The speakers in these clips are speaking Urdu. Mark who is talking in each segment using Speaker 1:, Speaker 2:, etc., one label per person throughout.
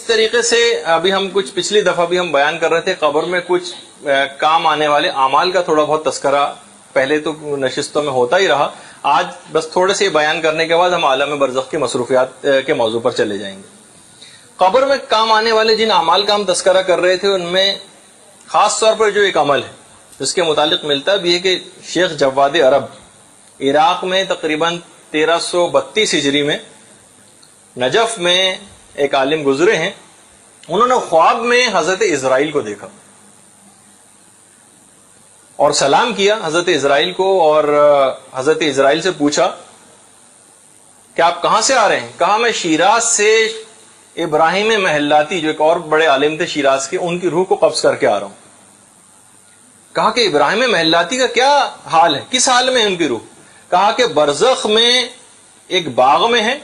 Speaker 1: طریقے سے ابھی ہم کچھ پچھلی دفعہ بھی ہم بیان کر رہے تھے، قبر میں کچھ کام آنے والے اعمال کا تھوڑا بہت تذکرہ پہلے تو نشستوں میں ہوتا ہی رہا. آج بس تھوڑے سے بیان کرنے کے بعد ہم عالم برزخ کی مصروفیات کے موضوع پر چلے جائیں گے. قبر میں کام آنے والے جن اعمال کا ہم تذکرہ کر رہے تھے، ان میں خاص طور پر جو ایک عمل ہے جس کے متعلق ملتا بھی ہے کہ شیخ جواد عرب عراق میں تقریباً 1332 ہجری میں نجف میں ایک عالم گزرے ہیں. انہوں نے خواب میں حضرت اسرائیل کو دیکھا اور سلام کیا حضرت اسرائیل کو، اور حضرت اسرائیل سے پوچھا کہ آپ کہاں سے آ رہے ہیں؟ کہا میں شیراز سے ابراہیم محلاتی، جو ایک اور بڑے عالم تھے شیراز کے، ان کی روح کو قبض کر کے آ رہا ہوں. کہا کہ ابراہیم محلاتی کا کیا حال ہے، کس حال میں ہے ان کی روح؟ کہا کہ برزخ میں ایک باغ میں ہے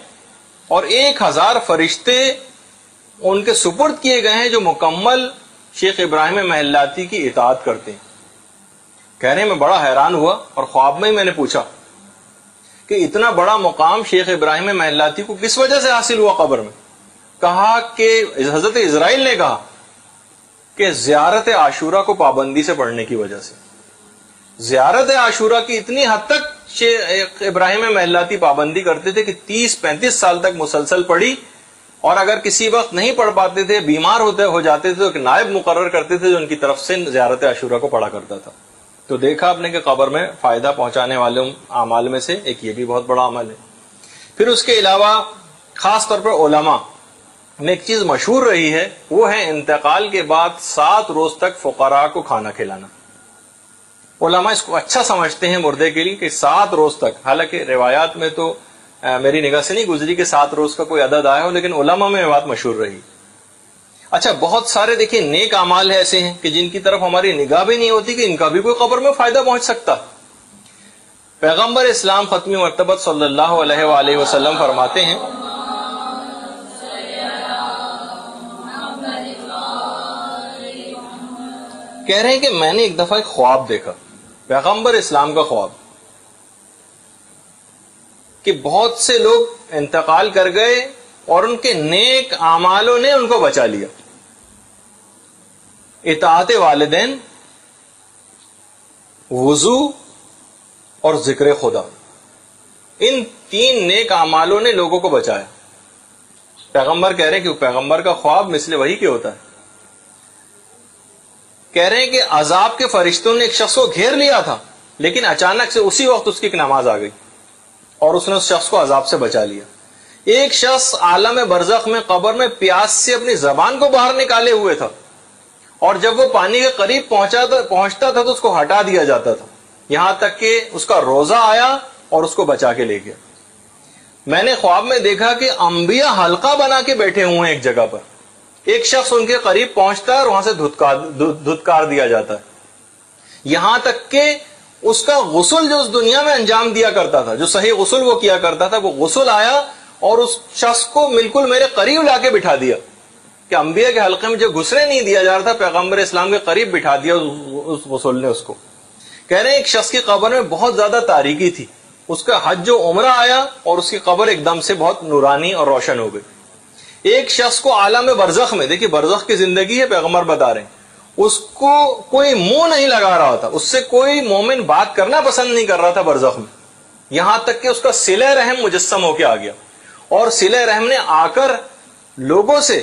Speaker 1: اور 1000 فرشتے ان کے سپرد کیے گئے ہیں جو مکمل شیخ ابراہیم محلاتی کی اطاعت کرتے ہیں. کہہ رہے ہیں میں بڑا حیران ہوا اور خواب میں ہی میں نے پوچھا کہ اتنا بڑا مقام شیخ ابراہیم محلاتی کو کس وجہ سے حاصل ہوا قبر میں؟ کہا کہ حضرت اسرائیل نے کہا کہ زیارت عاشورہ کو پابندی سے پڑھنے کی وجہ سے. زیارت عاشورہ کی اتنی حد تک شیخ ابراہیم محلاتی پابندی کرتے تھے کہ 30-35 سال تک مسلسل پڑھی، اور اگر کسی وقت نہیں پڑھ پاتے تھے، بیمار ہو جاتے تھے، تو ایک نائب مقرر کرتے تھے جو ان کی طرف سے زیارت عاشورہ کو پڑھا کرتا تھا. تو دیکھا آپ نے کہ قبر میں فائدہ پہنچانے والے اعمال میں سے ایک یہ بھی بہت بڑا عمل ہے. پھر اس کے علاوہ خاص طور پر علماء میں ایک چیز مشہور رہی ہے، وہ ہے انتقال کے بعد 7 روز تک فقراء کو کھانا کھلانا. علماء اس کو اچھا سمجھتے ہیں مردے کے لیے کہ 7 روز تک، حالانکہ روایات میں تو میری نگاہ سے نہیں گزری کہ 7 روز کا کوئی عدد آیا ہو، لیکن علماء میں بات مشہور رہی. اچھا، بہت سارے دیکھیں نیک اعمال ایسے ہیں کہ جن کی طرف ہماری نگاہ بھی نہیں ہوتی کہ ان کا بھی کوئی قبر میں فائدہ پہنچ سکتا. پیغمبر اسلام ختمی مرتبت صلی اللہ علیہ وآلہ وسلم فرماتے ہیں، کہہ رہے ہیں کہ میں نے ایک دفعہ ایک خواب دیکھا، پیغمبر اسلام کا خواب، کہ بہت سے لوگ انتقال کر گئے اور ان کے نیک اعمالوں نے ان کو بچا لیا. اطاعت والدین، وضو اور ذکر خدا، ان 3 نیک اعمالوں نے لوگوں کو بچایا. پیغمبر کہہ رہے ہیں کہ پیغمبر کا خواب مثل وحی کے ہوتا ہے. کہہ رہے ہیں کہ عذاب کے فرشتوں نے ایک شخص کو گھیر لیا تھا، لیکن اچانک سے اسی وقت اس کی ایک نماز آ گئی اور اس نے اس شخص کو عذاب سے بچا لیا. ایک شخص عالم برزخ میں قبر میں پیاس سے اپنی زبان کو باہر نکالے ہوئے تھا، اور جب وہ پانی کے قریب پہنچتا تھا تو اس کو ہٹا دیا جاتا تھا، یہاں تک کہ اس کا روزہ آیا اور اس کو بچا کے لے گیا. میں نے خواب میں دیکھا کہ انبیاء حلقہ بنا کے بیٹھے ہوئے ہیں ایک جگہ پر، ایک شخص ان کے قریب پہنچتا ہے اور وہاں سے دھتکار دیا جاتا ہے، یہاں تک کہ اس کا غسل جو اس دنیا میں انجام دیا کرتا تھا، جو صحیح غسل وہ کیا کرتا تھا، وہ غسل آیا اور اس شخص کو بالکل میرے قریب لا کے بٹھا دیا، کہ انبیاء کے حلقے میں جو گھسنے نہیں دیا جا رہا تھا، پیغمبر اسلام کے قریب بٹھا دیا اس غسل نے اس کو. کہہ رہے ہیں ایک شخص کی قبر میں بہت زیادہ تاریکی تھی، اس کا حج و عمرہ آیا اور اس کی قبر ایک دم سے بہت نورانی اور روشن ہو گئی. ایک شخص کو عالم برزخ میں، دیکھیے برزخ کی زندگی ہے، پیغمبر بتا رہے ہیں، اس کو کوئی منہ نہیں لگا رہا تھا، اس سے کوئی مومن بات کرنا پسند نہیں کر رہا تھا برزخ میں، یہاں تک کہ اس کا صلہ رحم مجسم ہو کے آ گیا، اور صلہ رحم نے آ کر لوگوں سے،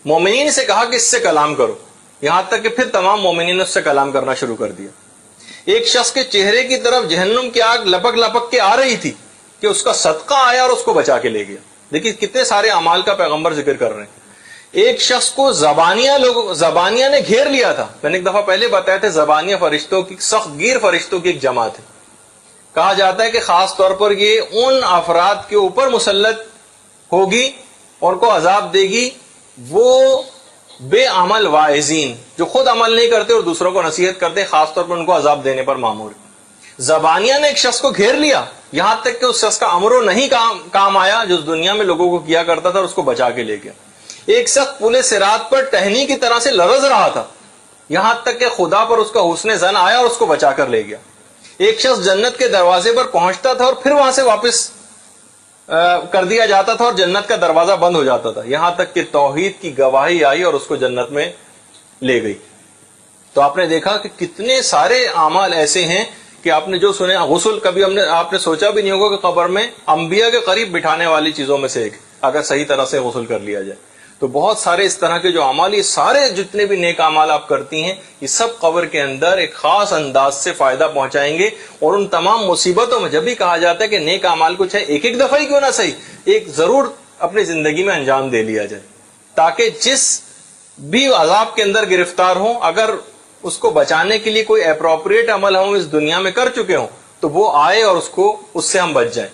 Speaker 1: مومنین سے کہا کہ اس سے کلام کرو، یہاں تک کہ پھر تمام مومنین نے اس سے کلام کرنا شروع کر دیا. ایک شخص کے چہرے کی طرف جہنم کی آگ لپک لپک کے آ رہی تھی کہ اس کا صدقہ آیا اور اس کو بچا کے لے گیا. دیکھیے کتنے سارے اعمال کا پیغمبر ذکر کر رہے ہیں. ایک شخص کو زبانیہ نے گھیر لیا تھا. میں نے ایک دفعہ پہلے بتایا تھا، زبانیہ فرشتوں کی، سخت گیر فرشتوں کی ایک جماعت ہے. کہا جاتا ہے کہ خاص طور پر یہ ان افراد کے اوپر مسلط ہوگی اور کو عذاب دے گی، وہ بے عمل واعظین جو خود عمل نہیں کرتے اور دوسروں کو نصیحت کرتے، خاص طور پر ان کو عذاب دینے پر مامور. زبانیہ نے ایک شخص کو گھیر لیا، یہاں تک کہ اس شخص کا امر و نہیں کام آیا جو اس دنیا میں لوگوں کو کیا کرتا تھا اور اس کو بچا کے لے گیا. ایک شخص پل صراط پر ٹہنی کی طرح سے لرز رہا تھا، یہاں تک کہ خدا پر اس کا حسن ظن آیا اور اس کو بچا کر لے گیا. ایک شخص جنت کے دروازے پر پہنچتا تھا اور پھر وہاں سے واپس کر دیا جاتا تھا اور جنت کا دروازہ بند ہو جاتا تھا، یہاں تک کہ توحید کی گواہی آئی اور اس کو جنت میں لے گئی۔ تو آپ نے دیکھا کہ کتنے سارے اعمال ایسے ہیں کہ آپ نے جو سنے، غسل کبھی آپ نے سوچا بھی نہیں ہوگا کہ قبر میں انبیاء کے قریب بٹھانے والی چیزوں میں سے ایک، اگر صحیح طرح سے غسل کر لیا جائے تو بہت سارے اس طرح کے جو اعمال، یہ سارے جتنے بھی نیک اعمال آپ کرتی ہیں، یہ سب قبر کے اندر ایک خاص انداز سے فائدہ پہنچائیں گے۔ اور ان تمام مصیبتوں میں جب بھی کہا جاتا ہے کہ نیک اعمال کو چاہے ایک دفعہ ہی کیوں نہ صحیح، ایک ضرور اپنی زندگی میں انجام دے لیا جائے، تاکہ جس بھی عذاب کے اندر گرفتار ہوں، اگر اس کو بچانے کے لیے کوئی اپروپریٹ عمل ہم اس دنیا میں کر چکے ہوں تو وہ آئے اور اس سے ہم بچ جائیں۔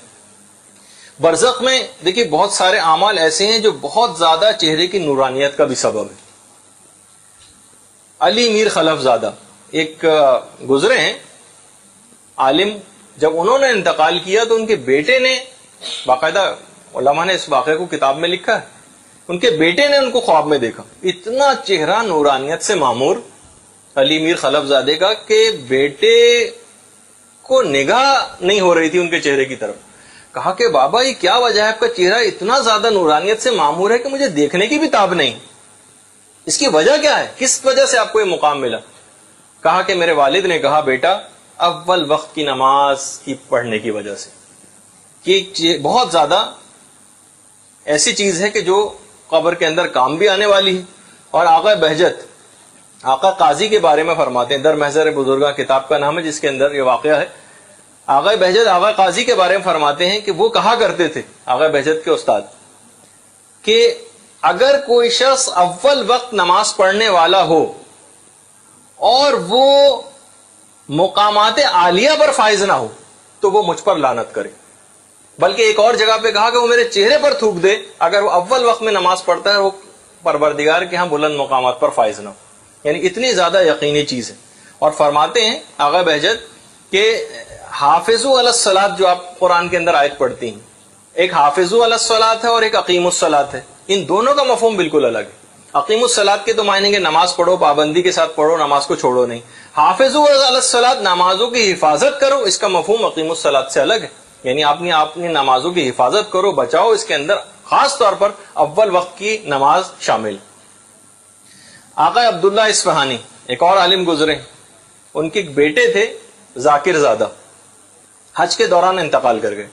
Speaker 1: برزخ میں دیکھیے بہت سارے اعمال ایسے ہیں جو بہت زیادہ چہرے کی نورانیت کا بھی سبب ہے۔ علی میر خلف زادہ ایک گزرے ہیں عالم، جب انہوں نے انتقال کیا تو ان کے بیٹے نے، باقاعدہ علماء نے اس واقعے کو کتاب میں لکھا ہے، ان کے بیٹے نے ان کو خواب میں دیکھا، اتنا چہرہ نورانیت سے معمور علی میر خلف زادے کا کہ بیٹے کو نگاہ نہیں ہو رہی تھی ان کے چہرے کی طرف۔ کہا کہ بابا یہ کیا وجہ ہے، آپ کا چہرہ اتنا زیادہ نورانیت سے معمور ہے کہ مجھے دیکھنے کی بھی تاب نہیں، اس کی وجہ کیا ہے، کس وجہ سے آپ کو یہ مقام ملا؟ کہا کہ میرے والد نے کہا بیٹا اول وقت کی نماز کی پڑھنے کی وجہ سے، کہ بہت زیادہ ایسی چیز ہے کہ جو قبر کے اندر کام بھی آنے والی ہے۔ اور آقا بہجت، آقا قاضی کے بارے میں فرماتے ہیں، در محضر بزرگاں کتاب کا نام ہے جس کے اندر یہ واقعہ ہے، آقا بہجت آقا قاضی کے بارے میں فرماتے ہیں کہ وہ کہا کرتے تھے، آقا بہجت کے استاد، کہ اگر کوئی شخص اول وقت نماز پڑھنے والا ہو اور وہ مقامات عالیہ پر فائز نہ ہو تو وہ مجھ پر لعنت کرے۔ بلکہ ایک اور جگہ پہ کہا کہ وہ میرے چہرے پر تھوک دے اگر وہ اول وقت میں نماز پڑھتا ہے، وہ پروردگار کے ہاں بلند مقامات پر فائز نہ ہو، یعنی اتنی زیادہ یقینی چیز ہے۔ اور فرماتے ہیں آقا بہجت کہ حافظوا علی الصلاۃ، جو آپ قرآن کے اندر آیت پڑھتی ہیں، ایک حافظوا علی الصلاۃ ہے اور ایک اقیموا الصلاۃ ہے، ان دونوں کا مفہوم بالکل الگ ہے۔ اقیموا الصلاۃ کے تو معنی کہ نماز پڑھو، پابندی کے ساتھ پڑھو، نماز کو چھوڑو نہیں۔ حافظوا علی الصلاۃ، نمازوں کی حفاظت کرو، اس کا مفہوم اقیموا الصلاۃ سے الگ ہے، یعنی اپنی نمازوں کی حفاظت کرو، بچاؤ، اس کے اندر خاص طور پر اول وقت کی نماز شامل۔ آقا عبداللہ اصفہانی ایک اور عالم گزرے، ان کے ایک بیٹے تھے ذاکر زادہ، حج کے دوران انتقال کر گئے،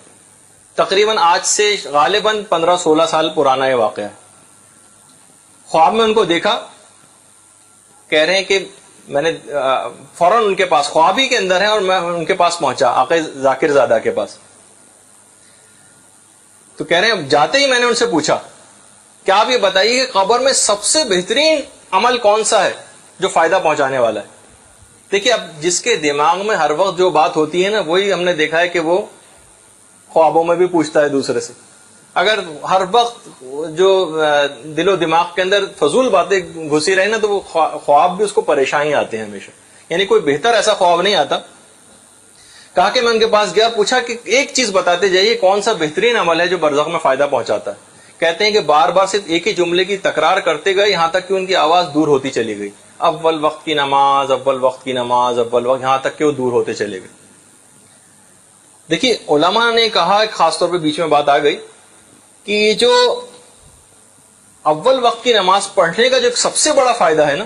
Speaker 1: تقریباً آج سے غالباً 15-16 سال پرانا یہ واقعہ ہے۔ خواب میں ان کو دیکھا، کہہ رہے ہیں کہ میں نے فوراً ان کے پاس، خواب ہی کے اندر ہے اور میں ان کے پاس پہنچا، آقا ذاکر زادہ کے پاس، تو کہہ رہے ہیں جاتے ہی میں نے ان سے پوچھا کہ آپ یہ بتائیے کہ قبر میں سب سے بہترین عمل کون سا ہے جو فائدہ پہنچانے والا ہے؟ دیکھیے اب جس کے دماغ میں ہر وقت جو بات ہوتی ہے نا، وہی ہم نے دیکھا ہے کہ وہ خوابوں میں بھی پوچھتا ہے دوسرے سے۔ اگر ہر وقت جو دل و دماغ کے اندر فضول باتیں گھسی رہی نا، تو وہ خواب بھی اس کو پریشانی آتے ہیں ہمیشہ، یعنی کوئی بہتر ایسا خواب نہیں آتا۔ کہا کہ میں ان کے پاس گیا، پوچھا کہ ایک چیز بتاتے جائیے کون سا بہترین عمل ہے جو برزخ میں فائدہ پہنچاتا ہے۔ کہتے ہیں کہ بار بار صرف ایک ہی جملے کی تکرار کرتے گئے، یہاں تک کہ ان کی آواز دور ہوتی چلی گئی، اول وقت کی نماز، اول وقت کی نماز، اول وقت، یہاں تک کہ وہ دور ہوتے چلے گئے۔ دیکھیے علماء نے کہا، خاص طور پہ بیچ میں بات آ گئی کہ جو اول وقت کی نماز پڑھنے کا جو سب سے بڑا فائدہ ہے نا،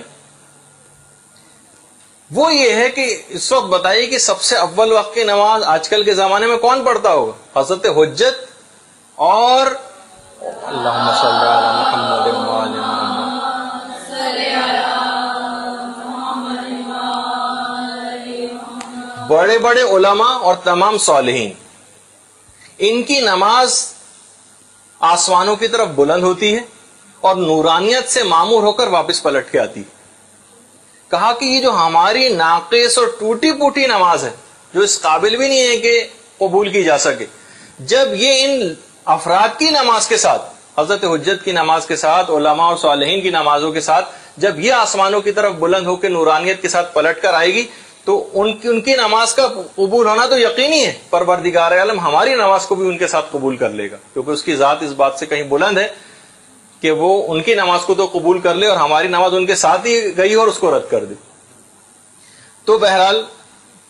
Speaker 1: وہ یہ ہے کہ اس وقت بتائیے کہ سب سے اول وقت کی نماز آج کل کے زمانے میں کون پڑھتا ہوگا؟ حضرت حجت اور اللہم صلی علی محمد وآل محمد، بڑے بڑے علماء اور تمام صالحین، ان کی نماز آسمانوں کی طرف بلند ہوتی ہے اور نورانیت سے معمور ہو کر واپس پلٹ کے آتی ہے۔ کہا کہ یہ جو ہماری ناقص اور ٹوٹی پوٹی نماز ہے، جو اس قابل بھی نہیں ہے کہ قبول کی جا سکے، جب یہ ان افراد کی نماز کے ساتھ، حضرت حجت کی نماز کے ساتھ، علماء اور صالحین کی نمازوں کے ساتھ، جب یہ آسمانوں کی طرف بلند ہو کے نورانیت کے ساتھ پلٹ کر آئے گی، تو ان کی نماز کا قبول ہونا تو یقینی ہے، پروردگار عالم ہماری نماز کو بھی ان کے ساتھ قبول کر لے گا، کیونکہ اس کی ذات اس بات سے کہیں بلند ہے کہ وہ ان کی نماز کو تو قبول کر لے اور ہماری نماز ان کے ساتھ ہی گئی اور اس کو رد کر دے۔ تو بہرحال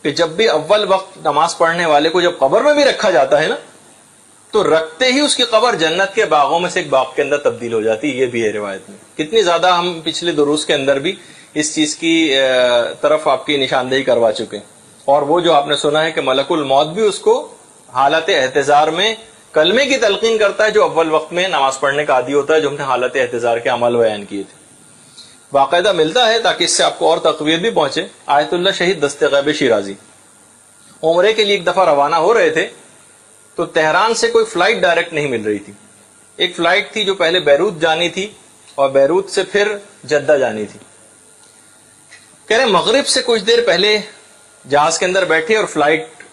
Speaker 1: کہ جب بھی اول وقت نماز پڑھنے والے کو جب قبر میں بھی رکھا جاتا ہے نا، تو رکھتے ہی اس کی قبر جنت کے باغوں میں سے ایک باغ کے اندر تبدیل ہو جاتی. یہ بھی ہے روایت میں. کتنی زیادہ ہم پچھلے دروس کے اندر بھی اس چیز کی طرف آپ کی نشاندہی کروا چکے ہیں. اور وہ جو آپ نے سنا ہے کہ ملک الموت بھی اس کو حالت احتضار میں کلمے کی تلقین کرتا ہے، جو اول وقت میں نماز پڑھنے کا عادی ہوتا ہے، جو ہم نے حالت احتضار کے عمل بیان کیے تھے. باقاعدہ ملتا ہے تاکہ اس سے آپ کو اور تقویت بھی پہنچے. آیت اللہ شہید دست غیب شیرازی عمرے کے لیے ایک دفعہ روانہ ہو رہے تھے تو تہران سے کوئی فلائٹ ڈائریکٹ نہیں مل رہی تھی. ایک فلائٹ تھی جو پہلے بیروت جانی تھی اور بیروت سے پھر جدہ جانی تھی. کہہ رہے مغرب سے کچھ دیر پہلے جہاز کے اندر بیٹھے اور فلائٹ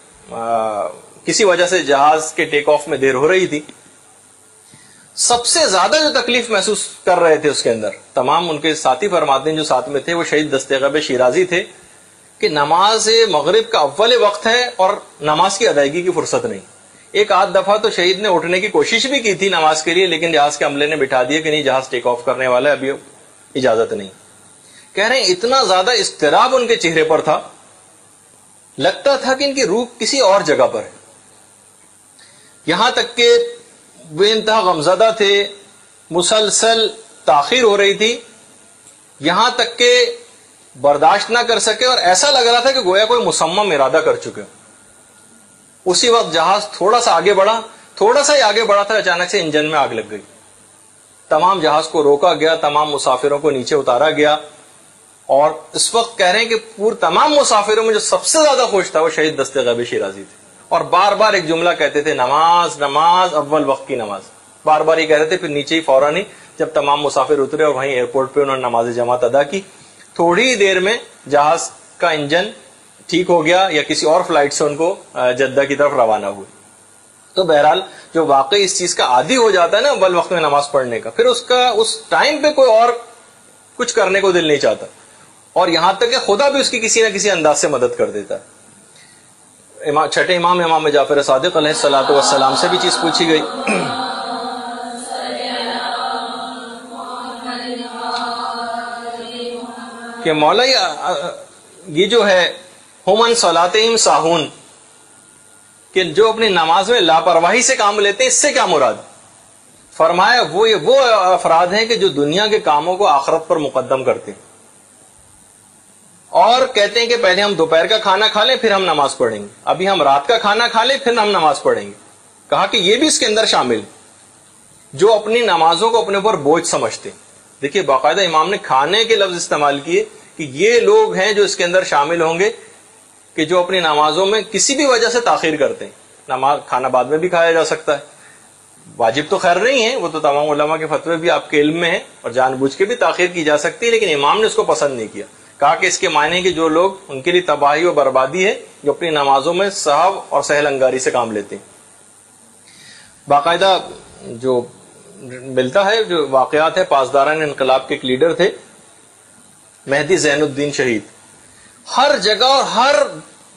Speaker 1: کسی وجہ سے جہاز کے ٹیک آف میں دیر ہو رہی تھی. سب سے زیادہ جو تکلیف محسوس کر رہے تھے اس کے اندر تمام ان کے ساتھی فرماتے ہیں جو ساتھ میں تھے، وہ شہید دست غیب شیرازی تھے کہ نماز مغرب کا اول وقت ہے اور نماز کی ادائیگی کی فرصت نہیں. ایک آدھ دفعہ تو شہید نے اٹھنے کی کوشش بھی کی تھی نماز کے لیے، لیکن جہاز کے عملے نے بٹھا دیا کہ نہیں، جہاز ٹیک آف کرنے والا ہے، ابھی اجازت نہیں. کہہ رہے ہیں اتنا زیادہ اضطراب ان کے چہرے پر تھا، لگتا تھا کہ ان کی روح کسی اور جگہ پر ہے. یہاں تک کہ بے انتہا غمزدہ تھے، مسلسل تاخیر ہو رہی تھی، یہاں تک کہ برداشت نہ کر سکے اور ایسا لگ رہا تھا کہ گویا کوئی مصمم ارادہ کر چکے. اسی وقت جہاز تھوڑا سا آگے بڑھا، تھوڑا سا ہی آگے بڑھا تھا، اچانک سے انجن میں آگ لگ گئی. تمام جہاز کو روکا گیا، تمام مسافروں کو نیچے اتارا گیا. اور اس وقت کہہ رہے ہیں کہ تمام مسافروں میں جو سب سے زیادہ خوش تھا وہ شہید دست غیب شیرازی تھے. اور بار بار ایک جملہ کہتے تھے، نماز نماز، اول وقت کی نماز. بار بار یہ کہہ رہے تھے. پھر نیچے ہی فوراً ہی جب تمام مسافر اترے اور وہیں ایئرپورٹ پہ انہوں نے نماز جماعت ادا کی، تھوڑی دیر میں جہاز کا انجن ٹھیک ہو گیا یا کسی اور فلائٹ سے ان کو جدہ کی طرف روانہ ہوئے. تو بہرحال جو واقعی اس چیز کا عادی ہو جاتا ہے نا اول وقت میں نماز پڑھنے کا، پھر اس ٹائم پہ کوئی اور کچھ کرنے کو دل نہیں چاہتا، اور یہاں تک کہ خدا بھی اس کی کسی نہ کسی انداز سے مدد کر دیتا ہے. چھٹے امام جعفر صادق علیہ الصلوۃ والسلام سے بھی چیز پوچھی گئی کہ مولا یہ جو ہے ہم عن صلاتہم ساہون، کہ جو اپنی نماز میں لاپرواہی سے کام لیتے ہیں، اس سے کیا مراد؟ فرمایا وہ افراد ہیں کہ جو دنیا کے کاموں کو آخرت پر مقدم کرتے ہیں اور کہتے ہیں کہ پہلے ہم دوپہر کا کھانا کھا لیں پھر ہم نماز پڑھیں گے، ابھی ہم رات کا کھانا کھا لیں پھر ہم نماز پڑھیں گے. کہا کہ یہ بھی اس کے اندر شامل جو اپنی نمازوں کو اپنے اوپر بوجھ سمجھتے. دیکھیے باقاعدہ امام نے کھانے کے لفظ استعمال کیے کہ یہ لوگ ہیں جو اس کے اندر شامل ہوں گے کہ جو اپنی نمازوں میں کسی بھی وجہ سے تاخیر کرتے ہیں. نماز کھانا بعد میں بھی کھایا جا سکتا ہے، واجب تو خیر نہیں ہے، وہ تو تمام علماء کے فتوے بھی آپ کے علم میں ہیں، اور جان بوجھ کے بھی تاخیر کی جا سکتی ہے، لیکن امام نے اس کو پسند نہیں کیا. کہا کہ اس کے معنی کہ جو لوگ ان کے لیے تباہی و بربادی ہے جو اپنی نمازوں میں سہو اور سہل انگاری سے کام لیتے ہیں. باقاعدہ جو ملتا ہے جو واقعات ہے، پاسداران انقلاب کے ایک لیڈر تھے مہدی زین الدین شہید، ہر جگہ اور ہر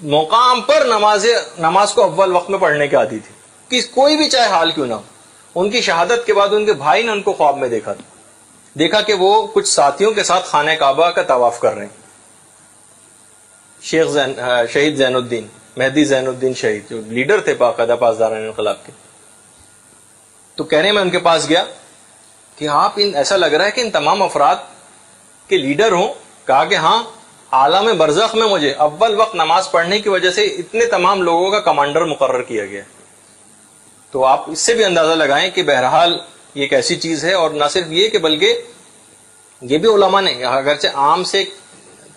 Speaker 1: مقام پر نماز کو اول وقت میں پڑھنے کے عادی تھی، کہ کوئی بھی چاہے حال کیوں نہ ہو. ان کی شہادت کے بعد ان کے بھائی نے ان کو خواب میں دیکھا کہ وہ کچھ ساتھیوں کے ساتھ خانہ کعبہ کا طواف کر رہے ہیں. شہید زین الدین مہدی زین الدین شہید جو لیڈر تھے باقاعدہ پاسداران انقلاب کے. تو کہنے میں ان کے پاس گیا کہ آپ ایسا لگ رہا ہے کہ ان تمام افراد کے لیڈر ہوں. کہا کہ ہاں، عالم برزخ میں مجھے اول وقت نماز پڑھنے کی وجہ سے اتنے تمام لوگوں کا کمانڈر مقرر کیا گیا. تو آپ اس سے بھی اندازہ لگائیں کہ بہرحال یہ ایک ایسی چیز ہے. اور نہ صرف یہ کہ بلکہ یہ بھی علماء نے، اگرچہ عام سے ایک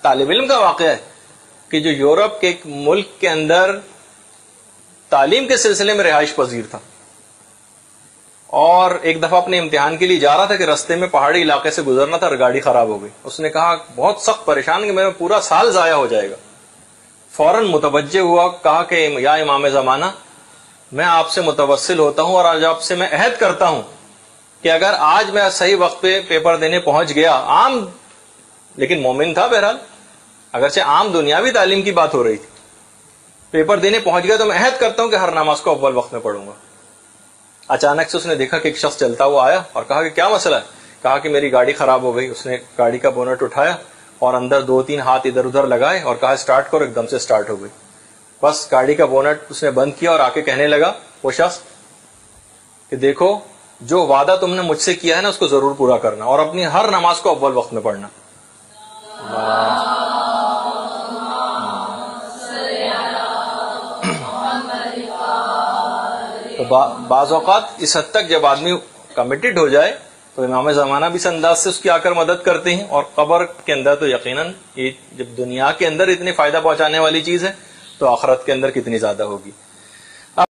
Speaker 1: طالب علم کا واقعہ ہے کہ جو یورپ کے ایک ملک کے اندر تعلیم کے سلسلے میں رہائش پذیر تھا اور ایک دفعہ اپنے امتحان کے لیے جا رہا تھا کہ رستے میں پہاڑی علاقے سے گزرنا تھا اور گاڑی خراب ہو گئی. اس نے کہا بہت سخت پریشان کہ میرا پورا سال ضائع ہو جائے گا. فوراً متوجہ ہوا، کہا کہ یا امام زمانہ، میں آپ سے متوسل ہوتا ہوں اور آج آپ سے میں عہد کرتا ہوں کہ اگر آج میں صحیح وقت پہ پیپر دینے پہنچ گیا، عام لیکن مومن تھا بہرحال، اگرچہ عام دنیاوی تعلیم کی بات ہو رہی تھی، پیپر دینے پہنچ گیا تو میں عہد کرتا ہوں کہ ہر نماز کو اول وقت میں پڑھوں گا. اچانک سے اس نے دیکھا کہ ایک شخص چلتا ہوا آیا اور کہا کہ کیا مسئلہ ہے؟ کہا کہ میری گاڑی خراب ہو گئی. اس نے گاڑی کا بونٹ اٹھایا اور اندر 2-3 ہاتھ ادھر ادھر لگائے اور کہا اسٹارٹ کرو. ایک دم سے اسٹارٹ ہو گئی. بس گاڑی کا بونٹ اس نے بند کیا اور آ کے کہنے لگا وہ شخص کہ دیکھو جو وعدہ تم نے مجھ سے کیا ہے نا اس کو ضرور پورا کرنا، اور اپنی ہر نماز کو اول وقت میں پڑھنا. تو بعض اوقات اس حد تک جب آدمی کمیٹڈ ہو جائے تو امام زمانہ بھی اس انداز سے اس کی آ کر مدد کرتے ہیں. اور قبر کے اندر تو یقیناً یہ جب دنیا کے اندر اتنے فائدہ پہنچانے والی چیز ہے تو آخرت کے اندر کتنی زیادہ ہوگی.